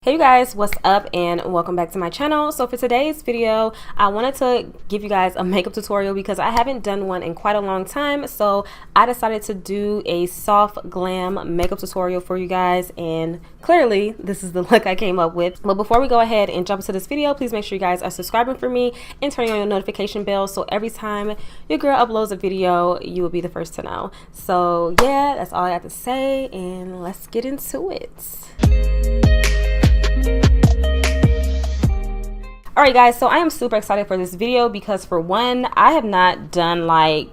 Hey you guys, what's up and welcome back to my channel. So for today's video, I wanted to give you guys a makeup tutorial because I haven't done one in quite a long time. So I decided to do a soft glam makeup tutorial for you guys, and clearly this is the look I came up with. But before we go ahead and jump into this video, please make sure you guys are subscribing for me and turning on your notification bell so every time your girl uploads a video, you will be the first to know. So yeah, that's all I have to say, and let's get into it. Alright guys, so I am super excited for this video because for one, I have not done like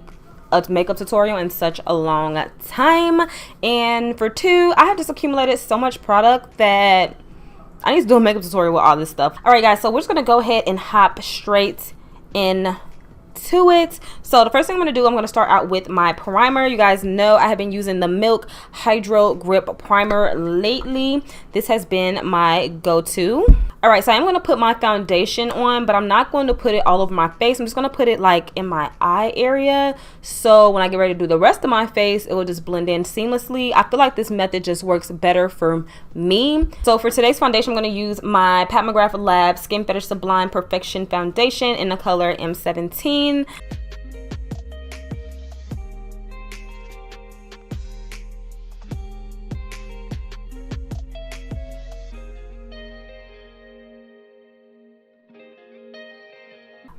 a makeup tutorial in such a long time, and for two, I have just accumulated so much product that I need to do a makeup tutorial with all this stuff. Alright guys, so we're just gonna go ahead and hop straight in to it. So the first thing I'm going to do, I'm going to start out with my primer. You guys know I have been using the Milk Hydro Grip Primer lately. This has been my go-to. Alright, so I'm going to put my foundation on, but I'm not going to put it all over my face. I'm just going to put it like in my eye area, so when I get ready to do the rest of my face, it will just blend in seamlessly. I feel like this method just works better for me. So for today's foundation, I'm going to use my Pat McGrath Lab Skin Fetish Sublime Perfection Foundation in the color M17.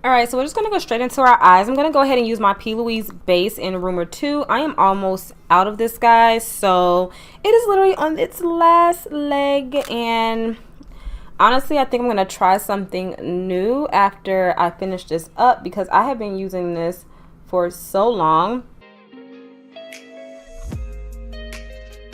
Alright, so we're just going to go straight into our eyes. I'm going to go ahead and use my P. Louise base in Rumor 2. I am almost out of this, guys, so it is literally on its last leg, and honestly, I think I'm going to try something new after I finish this up because I have been using this for so long.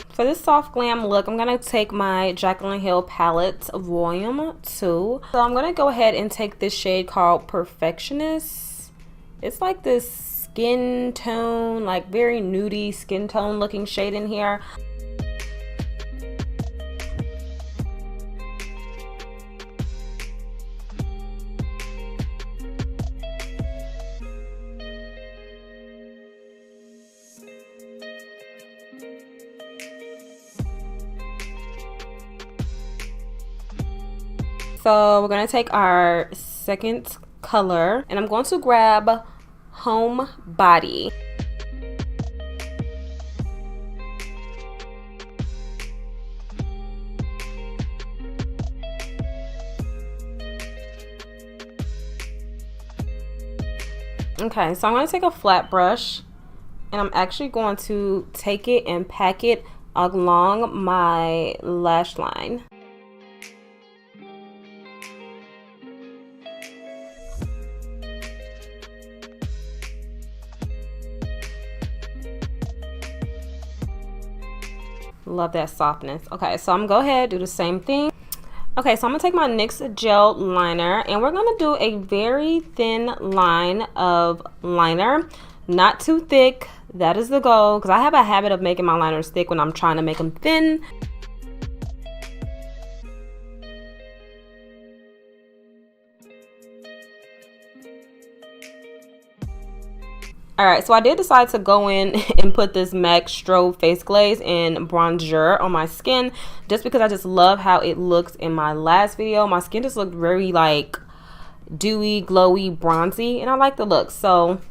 For this soft glam look, I'm going to take my Jaclyn Hill palette Volume 2. So I'm going to go ahead and take this shade called Perfectionist. It's like this skin tone, like very nudie skin tone looking shade in here. So we're going to take our second color, and I'm going to grab Home Body. Okay, so I'm going to take a flat brush, and I'm actually going to take it and pack it along my lash line. Love that softness. Okay, so I'm gonna go ahead and do the same thing. Okay, so I'm gonna take my NYX gel liner, and we're gonna do a very thin line of liner, not too thick. That is the goal, because I have a habit of making my liners thick when I'm trying to make them thin. Alright, so I did decide to go in and put this MAC Strobe face glaze in Bronzejour on my skin just because I just love how it looks in my last video. My skin just looked very like dewy, glowy, bronzy, and I like the look. So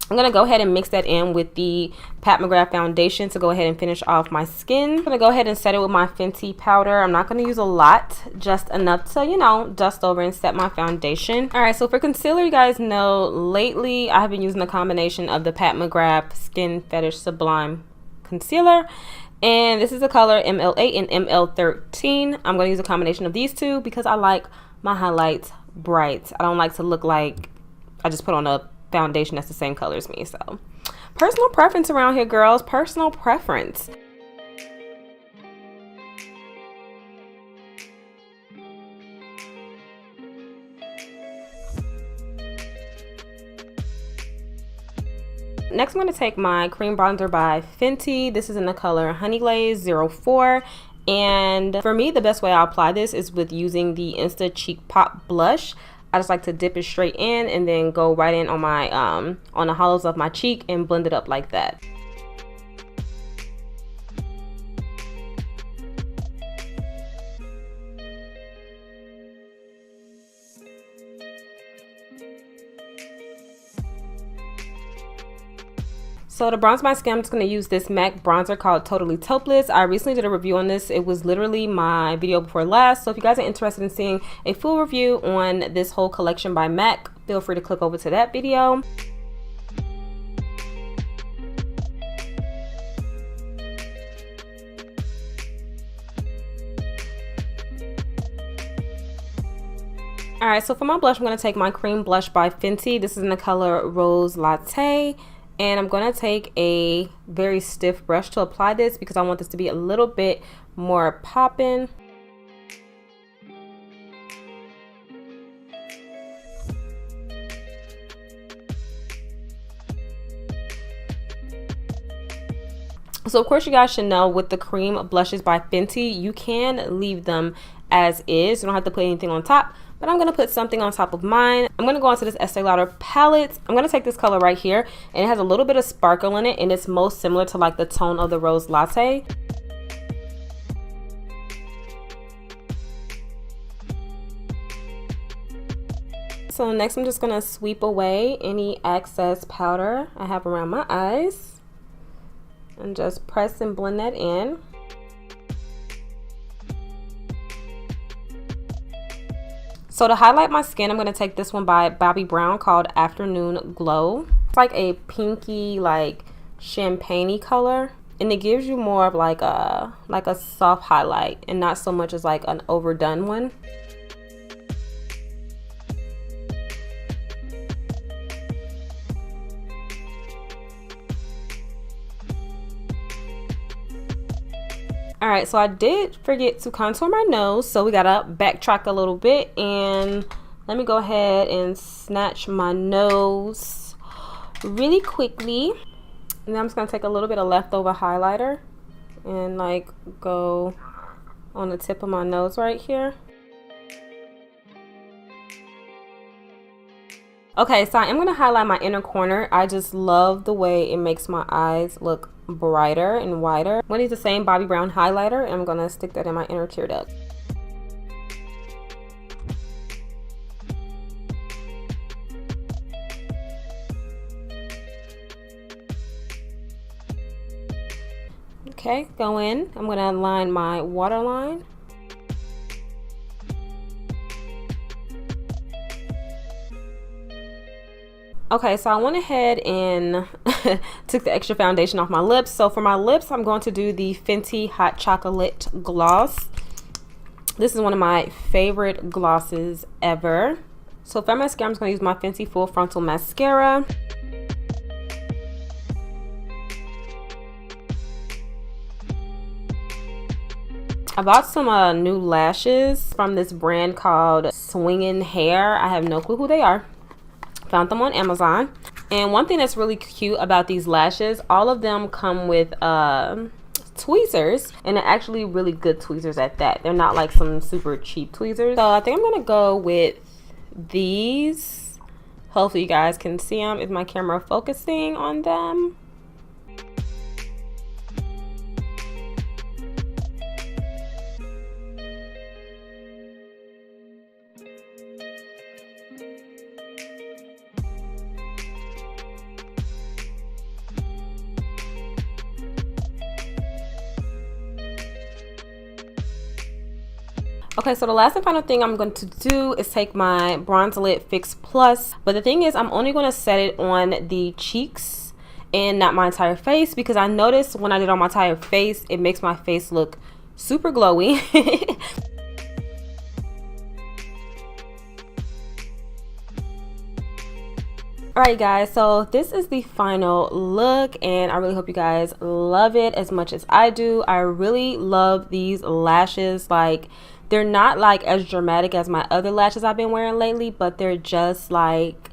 I'm going to go ahead and mix that in with the Pat McGrath foundation to go ahead and finish off my skin. I'm going to go ahead and set it with my Fenty powder. I'm not going to use a lot, just enough to, you know, dust over and set my foundation. Alright, so for concealer, you guys know lately I have been using a combination of the Pat McGrath Skin Fetish Sublime Concealer. And this is the color ML8 and ML13. I'm going to use a combination of these two because I like my highlights bright. I don't like to look like I just put on a foundation that's the same color as me. So personal preference around here, girls. Personal preference. Next, I'm going to take my cream bronzer by Fenty. This is in the color Honey Glaze 04. And for me, the best way I apply this is with using the Insta Cheek Pop blush. I just like to dip it straight in and then go right in on my on the hollows of my cheek and blend it up like that. So to bronze my skin, I'm just going to use this MAC bronzer called Totally Taupeless. I recently did a review on this. It was literally my video before last. So if you guys are interested in seeing a full review on this whole collection by MAC, feel free to click over to that video. Alright, so for my blush, I'm going to take my cream blush by Fenty. This is in the color Rose Latte. And I'm going to take a very stiff brush to apply this because I want this to be a little bit more poppin'. So of course you guys should know with the cream blushes by Fenty, you can leave them as is. You don't have to put anything on top. But I'm going to put something on top of mine. I'm going to go onto this Estee Lauder palette. I'm going to take this color right here. And it has a little bit of sparkle in it. And it's most similar to like the tone of the Rose Latte. So next I'm just going to sweep away any excess powder I have around my eyes. And just press and blend that in. So to highlight my skin, I'm going to take this one by Bobbi Brown called Afternoon Glow. It's like a pinky, like champagne-y color. And it gives you more of like a soft highlight and not so much as like an overdone one. Alright, so I did forget to contour my nose, so we gotta backtrack a little bit, and let me go ahead and snatch my nose really quickly. And then I'm just gonna take a little bit of leftover highlighter and like go on the tip of my nose right here. Okay, so I am gonna highlight my inner corner. I just love the way it makes my eyes look brighter and wider. I'm gonna use the same Bobbi Brown highlighter and I'm gonna stick that in my inner tear duct. Okay, go in. I'm gonna line my waterline. Okay, so I went ahead and took the extra foundation off my lips. So for my lips, I'm going to do the Fenty Hot Chocolate Gloss. This is one of my favorite glosses ever. So for mascara, I'm just going to use my Fenty Full Frontal Mascara. I bought some new lashes from this brand called Swingin' Hair. I have no clue who they are. Found them on Amazon. And one thing that's really cute about these lashes, all of them come with tweezers, and they're actually really good tweezers at that. They're not like some super cheap tweezers. So I think I'm gonna go with these. Hopefully you guys can see them. Is my camera focusing on them? Okay, so the last and final thing I'm going to do is take my Bronzelit Fix Plus. But the thing is, I'm only going to set it on the cheeks and not my entire face, because I noticed when I did on my entire face, it makes my face look super glowy. Alright guys, so this is the final look and I really hope you guys love it as much as I do. I really love these lashes. Like, they're not like as dramatic as my other lashes I've been wearing lately, but they're just like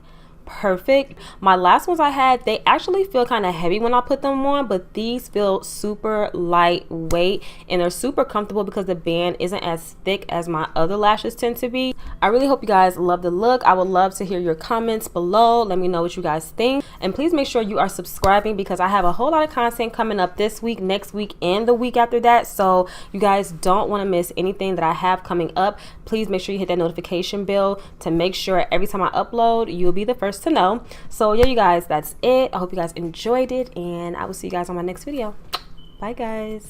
perfect. My last ones I had, they actually feel kind of heavy when I put them on, but these feel super lightweight and they're super comfortable because the band isn't as thick as my other lashes tend to be. I really hope you guys love the look. I would love to hear your comments below. Let me know what you guys think, and please make sure you are subscribing because I have a whole lot of content coming up this week, next week, and the week after that, so you guys don't want to miss anything that I have coming up. Please make sure you hit that notification bell to make sure every time I upload, you'll be the first first to know. So yeah, you guys, that's it. I hope you guys enjoyed it, and I will see you guys on my next video. Bye guys.